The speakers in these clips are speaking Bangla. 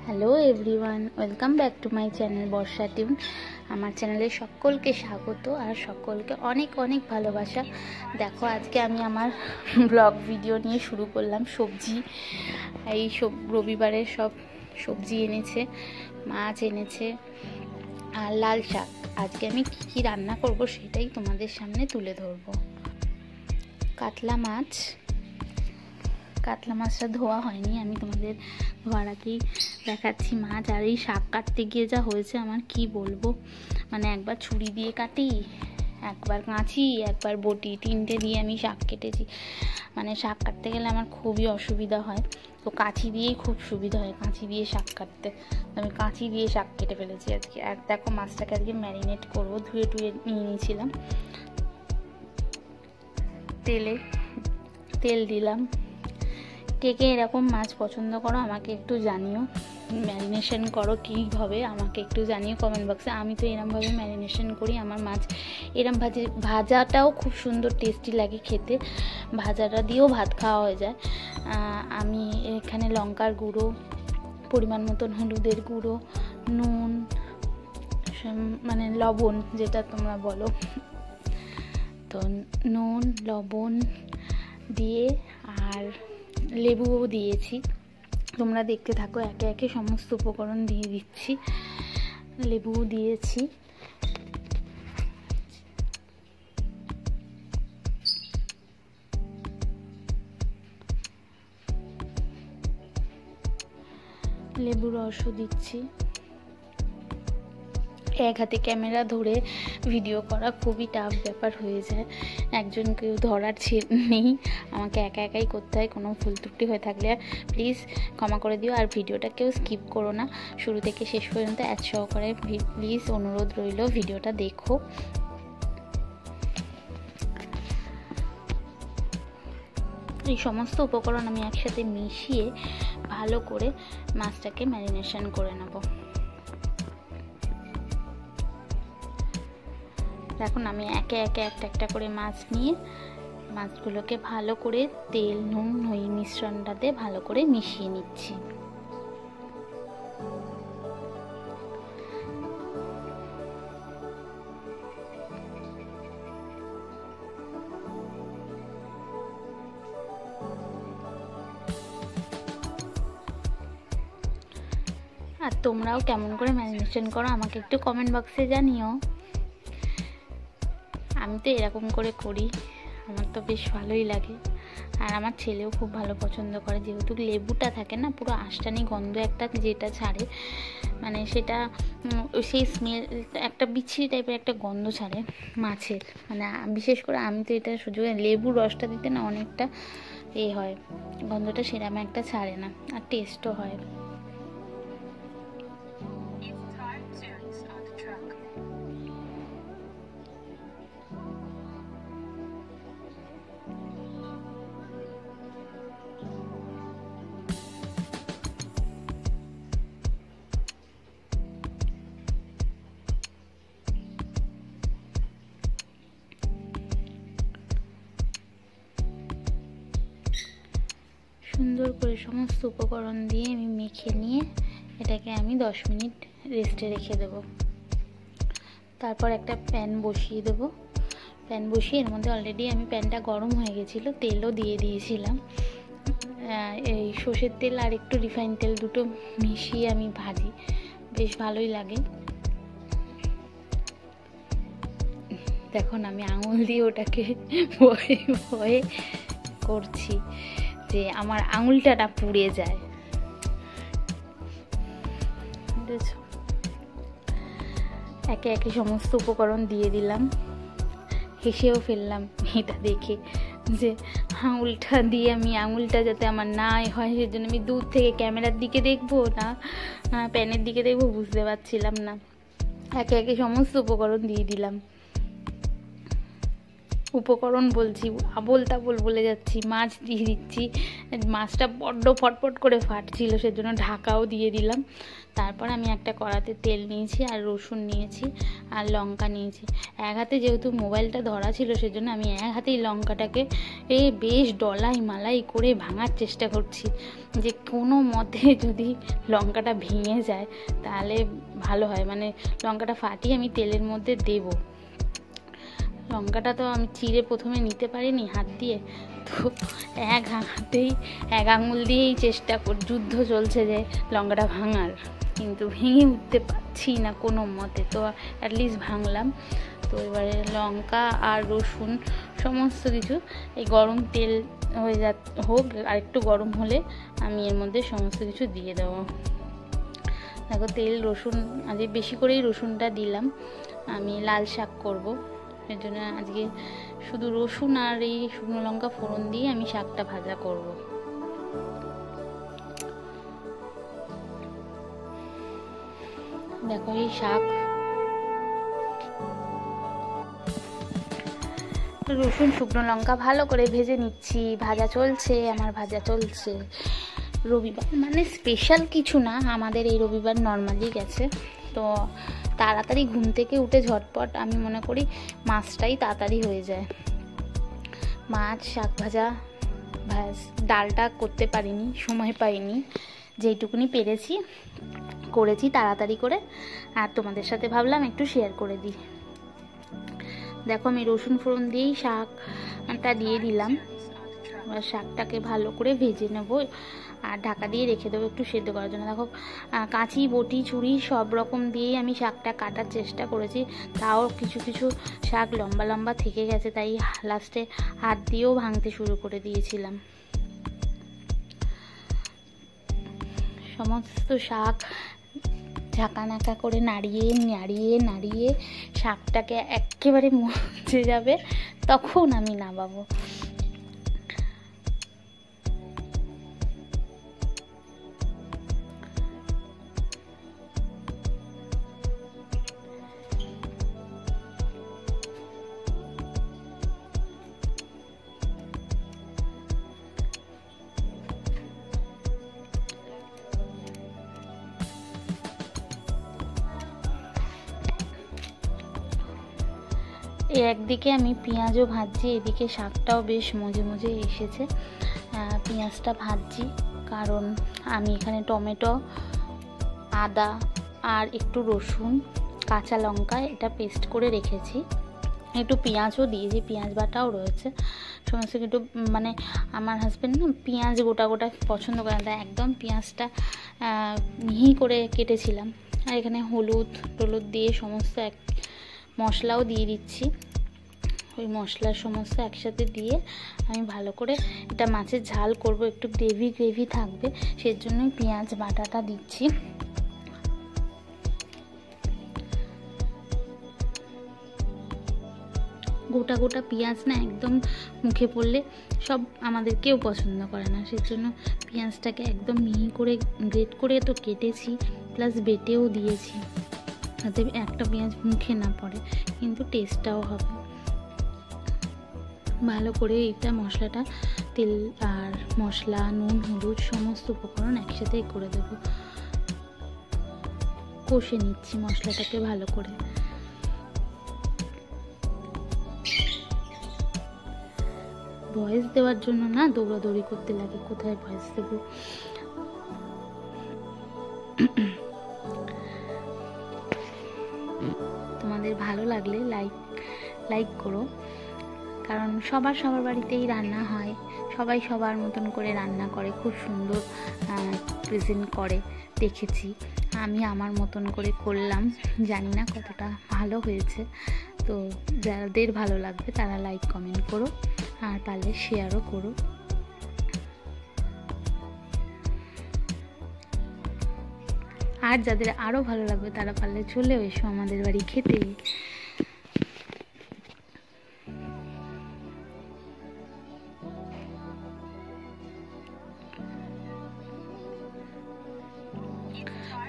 Hello everyone, welcome back to my channel Barsha tune. আমার চ্যানেলে সকলকে স্বাগত আর সকলকে অনেক অনেক ভালোবাসা। দেখো, আজকে আমি আমার ব্লগ ভিডিও নিয়ে শুরু করলাম। সবজি, এই সব রবিবারের সব সবজি এনেছে, মাছ এনেছে আর লাল শাক। আজকে আমি কী রান্না করব সেটাই তোমাদের সামনে তুলে ধরবো। কাতলা মাছটা ধোয়া হয়নি, আমি তোমাদের ধোয়ার আগেই দেখাচ্ছি মাছ। আর এই শাক কাটতে গিয়ে যা হয়েছে আমার কি বলবো, মানে একবার ছুরি দিয়ে কাটি, একবার কাঁচি, একবার বটি, তিনটে দিয়ে আমি শাক কেটেছি। মানে শাক কাটতে গেলে আমার খুবই অসুবিধা হয়, তো কাঁচি দিয়েই খুব সুবিধা হয় কাঁচি দিয়ে শাক কাটতে। আমি কাঁচি দিয়ে শাক কেটে ফেলেছি আজকে। আর দেখো, মাছটাকে আজকে ম্যারিনেট করবো, ধুয়ে নিয়ে নিয়েছিলাম। তেল দিলাম। কে কে এরকম মাছ পছন্দ করো আমাকে একটু জানিও, ম্যারিনেশন করো কীভাবে আমাকে একটু জানিও কমেন্ট বক্সে। আমি তো এরমভাবে ম্যারিনেশন করি। আমার মাছ এরম ভাজাটাও খুব সুন্দর টেস্টি লাগে খেতে, ভাজাটা দিয়েও ভাত খাওয়া হয়ে যায়। আমি এখানে লঙ্কার গুঁড়ো, পরিমাণ মতন হলুদের গুঁড়ো, নুন, মানে লবণ যেটা তোমরা বলো, তো নুন লবণ দিয়ে আর লেবুও দিয়েছি। তোমরা দেখতে থাকো, একে একে সমস্ত উপকরণ দিয়ে দিচ্ছি। লেবুও দিয়েছি। লেবু রসও দিচ্ছি। এক হাতে ক্যামেরা ধরে ভিডিও করা খুবই টাফ ব্যাপার হয়ে যায়, একজন কেউ ধরার নেই, আমাকে একা একাই করতে হয়। কোনো ভুল ত্রুটি হয়ে থাকলে প্লিজ ক্ষমা করে দিও। আর ভিডিওটা কেউ স্কিপ করো না, শুরু থেকে শেষ পর্যন্ত এক সহকারে প্লিজ অনুরোধ রইল, ভিডিওটা দেখো। এই সমস্ত উপকরণ আমি একসাথে মিশিয়ে ভালো করে মাছটাকে ম্যারিনেশন করে নেব। এখন আমি একে একে একটা করে মাছ নিয়ে মাছগুলোকে ভালো করে তেল নুন ওই মিশ্রণটাতে ভালো করে মিশিয়ে নিচ্ছি। আর তোমরাও কেমন করে ম্যারিনেশন করো আমাকে একটু কমেন্ট বক্সে জানিও। আমি তো এরকম করে করি, আমার তো বেশ ভালোই লাগে। আর আমার ছেলেও খুব ভালো পছন্দ করে, যেহেতু লেবুটা থাকে না, পুরো আষ্টানি গন্ধ একটা যেটা ছাড়ে, মানে সেটা সেই স্মেল একটা বিচ্ছিরি টাইপের একটা গন্ধ ছাড়ে মাছের। মানে বিশেষ করে আমি তো এটা সুযোগ, লেবুর রসটা দিতে না অনেকটা হয়, গন্ধটা সেরকম একটা ছাড়ে না, আর টেস্টও হয়। সুন্দর করে সমস্ত উপকরণ দিয়ে আমি মেখে নিয়ে এটাকে আমি 10 মিনিট রেস্টে রেখে দেব। তারপর একটা প্যান বসিয়ে দেব। প্যান বসিয়ে এর মধ্যে অলরেডি আমি প্যানটা গরম হয়ে গেছিলো, তেলও দিয়ে দিয়েছিলাম। এই সর্ষের তেল আর একটু রিফাইন তেল দুটো মিশিয়ে আমি ভাজি, বেশ ভালোই লাগে। দেখুন আমি আঙুল দিয়ে ওটাকে ভয়ে ভয়ে করছি যে আমার আঙুলটা না পুড়ে যায়। একে একে সমস্ত উপকরণ দিয়ে দিলাম। হেসেও ফেললাম এটা দেখে যে আঙুলটা দিয়ে আঙুলটা যাতে আমার না হয়, সেজন্য আমি দূর থেকে ক্যামেরার দিকে দেখবো না প্যানের দিকে দেখবো বুঝতে পারছিলাম না। একে একে সমস্ত উপকরণ দিয়ে দিলাম। উপকরণ বলছি, আবোল তাবোল বলে যাচ্ছি। মাছ দিয়ে দিচ্ছি, মাছটা বড্ড ফটফট করে ফাটছিল, সেজন্য ঢাকাও দিয়ে দিলাম। তারপর আমি একটা কড়াতে তেল নিয়েছি আর রসুন নিয়েছি আর লঙ্কা নিয়েছি। এক হাতে যেহেতু মোবাইলটা ধরা ছিল সেজন্য আমি এক হাতেই লঙ্কাটাকে বেশ ডলাই মালাই করে ভাঙার চেষ্টা করছি, যে কোনো মতে যদি লঙ্কাটা ভেঙে যায় তাহলে ভালো হয়, মানে লঙ্কাটা ফাটিয়ে আমি তেলের মধ্যে দেব। লঙ্কাটা তো আমি চিড়ে প্রথমে নিতে পারিনি হাত দিয়ে, তো এক আঙুল দিয়েই যুদ্ধ চলছে যে লঙ্কাটা ভাঙার, কিন্তু ভেঙে উঠতে পারছি না কোনো মতে। তো অ্যাটলিস্ট ভাঙলাম। তো এবারে লঙ্কা আর রসুন সমস্ত কিছু এই গরম তেল হোক, আর একটু গরম হলে আমি এর মধ্যে সমস্ত কিছু দিয়ে দেবো। দেখো তেল রসুন আজকে বেশি করেই রসুনটা দিলাম, আমি লাল শাক করব, এর জন্য আজকে শুধু রসুন আর এই শুকনো লঙ্কা ফোড়ন দিয়ে আমি শাকটা ভাজা করব। দেখো এই শাক রসুন শুকনো লঙ্কা ভালো করে ভেজে নিচ্ছি, ভাজা চলছে। রবিবার মানে স্পেশাল কিছু না, আমাদের এই রবিবার নর্মালি গেছে, তো তাড়াতাড়ি ঘুম থেকে উঠে ঝটপট আমি মনে করি মাছটাই তাড়াতাড়ি হয়ে যায়। মাছ, শাক ভাজা, ডালটা করতে পারিনি, সময় পাইনি, যেইটুকুনি পেরেছি করেছি তাড়াতাড়ি করে, আর তোমাদের সাথে ভাবলাম একটু শেয়ার করে দিই। দেখো আমি রসুন ফোড়ন দিয়েই শাকটা দিয়ে দিলাম। এবার শাকটাকে ভালো করে ভেজে নেব আর ঢাকা দিয়ে রেখে দেবো একটু সেদ্ধ করার জন্য। দেখো কাঁচি বটি ছুরি সব রকম দিয়েই আমি শাকটা কাটার চেষ্টা করেছি, তাও কিছু কিছু শাক লম্বা লম্বা থেকে গেছে, তাই লাস্টে হাত দিয়েও ভাঙতে শুরু করে দিয়েছিলাম। সমস্ত শাক ঝাঁকা করে নাড়িয়ে শাকটাকে একেবারে মজে যাবে, তখন আমি নামাবো। একদিকে আমি পেঁয়াজও ভাজছি, এদিকে শাকটাও বেশ মজে এসেছে। পেঁয়াজটা ভাজছি কারণ আমি এখানে টমেটো, আদা আর একটু রসুন, কাঁচা লঙ্কা এটা পেস্ট করে রেখেছি, একটু পেঁয়াজও দিয়েছি, পেঁয়াজ বাটাও রয়েছে সমস্ত একটু, মানে আমার হাজব্যান্ড না পেঁয়াজ গোটা পছন্দ করে না, একদম পেঁয়াজটা মিহি করে কেটেছিলাম। আর এখানে হলুদ দিয়ে সমস্ত মশলাও দিয়ে দিচ্ছি, ওই মশলার সমস্ত একসাথে দিয়ে আমি ভালো করে এটা মাছের ঝাল করব, একটু গ্রেভি থাকবে, সেজন্যই পেঁয়াজ বাটাটা দিচ্ছি। গোটা পেঁয়াজ না একদম মুখে পড়লে সব আমাদের কেউ পছন্দ করে না, সেজন্য পেঁয়াজটাকে একদম মিহি করে গ্রেট করে তো কেটেছি, প্লাস বেটেও দিয়েছি, যাতে একটা পেঁয়াজ মুখে না পড়ে, কিন্তু টেস্টটাও হবে। ভালো করে এটা মশলাটা তেল আর মশলা, নুন, হলুদ সমস্ত উপকরণ একসাথে করে দেব, কষে নিচ্ছি মশলাটাকে ভালো করে। ভয়েস দেওয়ার জন্য না দৌড়াদৌড়ি করতে লাগে, কোথায় ভয়েস দেব। তোমাদের ভালো লাগলে লাইক করো, কারণ সবার বাড়িতেই রান্না হয়, সবাই সবার মতন করে রান্না করে, খুব সুন্দর প্রেজেন্ট করে দেখেছি, আমি আমার মতন করে করলাম, জানি না কতটা ভালো হয়েছে। তো যাদের ভালো লাগবে তারা লাইক কমেন্ট করো, আর পারলে শেয়ারও করো। আর যাদের আরও ভালো লাগবে তারা পারলে চলেও এসো আমাদের বাড়ি খেতে।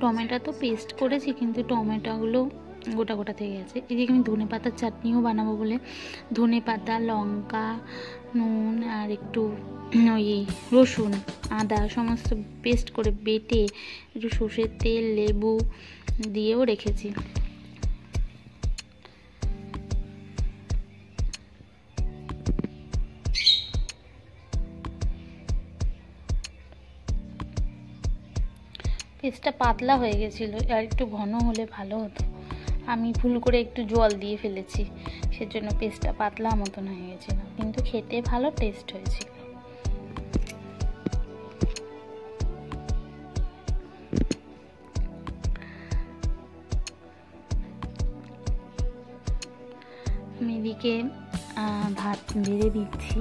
টমেটো তো পেস্ট করেছি, কিন্তু টমেটোগুলো গোটা গোটা থেকে গেছে। এদিকে আমি ধনে পাতার চাটনিও বানাবো বলে ধনে পাতা, লঙ্কা, নুন আর একটু ওই রসুন, আদা সমস্ত পেস্ট করে বেটে একটু সর্ষের তেল, লেবু দিয়েও রেখেছি। পেস্টটা পাতলা হয়ে গেছিলো, আর একটু ঘন হলে ভালো হতো। আমি ভুল করে একটু জল দিয়ে ফেলেছি, সেজন্য পেস্টটা পাতলা মতন হয়ে গেছিল, কিন্তু খেতে ভালো টেস্ট হয়েছিল। আমি এদিকে ভাত বেড়ে দিচ্ছি,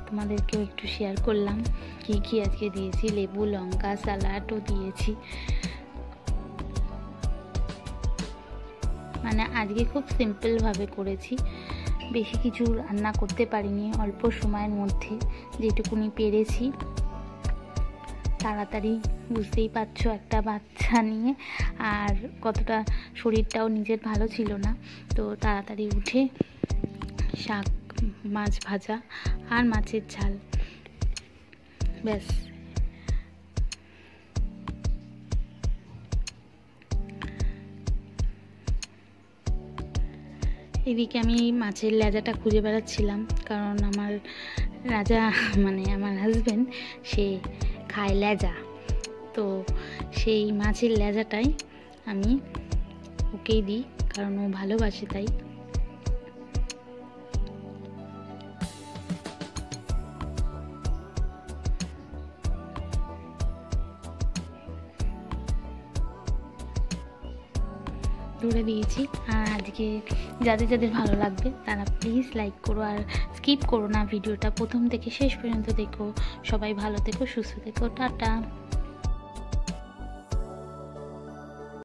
তোমাদেরকেও একটু শেয়ার করলাম কি কি আজকে দিয়েছি। লেবু, লঙ্কা, স্যালাডও দিয়েছি। মানে আজকে খুব সিম্পলভাবে করেছি, বেশি কিছু রান্না করতে পারিনি, অল্প সময়ের মধ্যে যেটুকুনি পেরেছি। তাড়াতাড়ি, বুঝতেই পারছো একটা বাচ্চা নিয়ে আর কতটা শরীরটাও নিজের ভালো ছিল না, তো তাড়াতাড়ি উঠে শাক, মাছ ভাজা আর মাছের ঝাল, ব্যাস। এদিকে আমি মাছের লেজাটা খুঁজে বেড়াচ্ছিলাম, কারণ আমার রাজা মানে আমার হাজব্যান্ড সে খায় লেজা, তো সেই মাছের লেজাটাই আমি ওকেই দিই, কারণ ও ভালোবাসে তাই। ধরে দিয়েছি। আর আজকে যাদের যাদের ভালো লাগবে তারা প্লিজ লাইক করো, আর স্কিপ করো না ভিডিওটা, প্রথম থেকে শেষ পর্যন্ত দেখো। সবাই ভালো থেকো, সুস্থ থেকো, টাটা।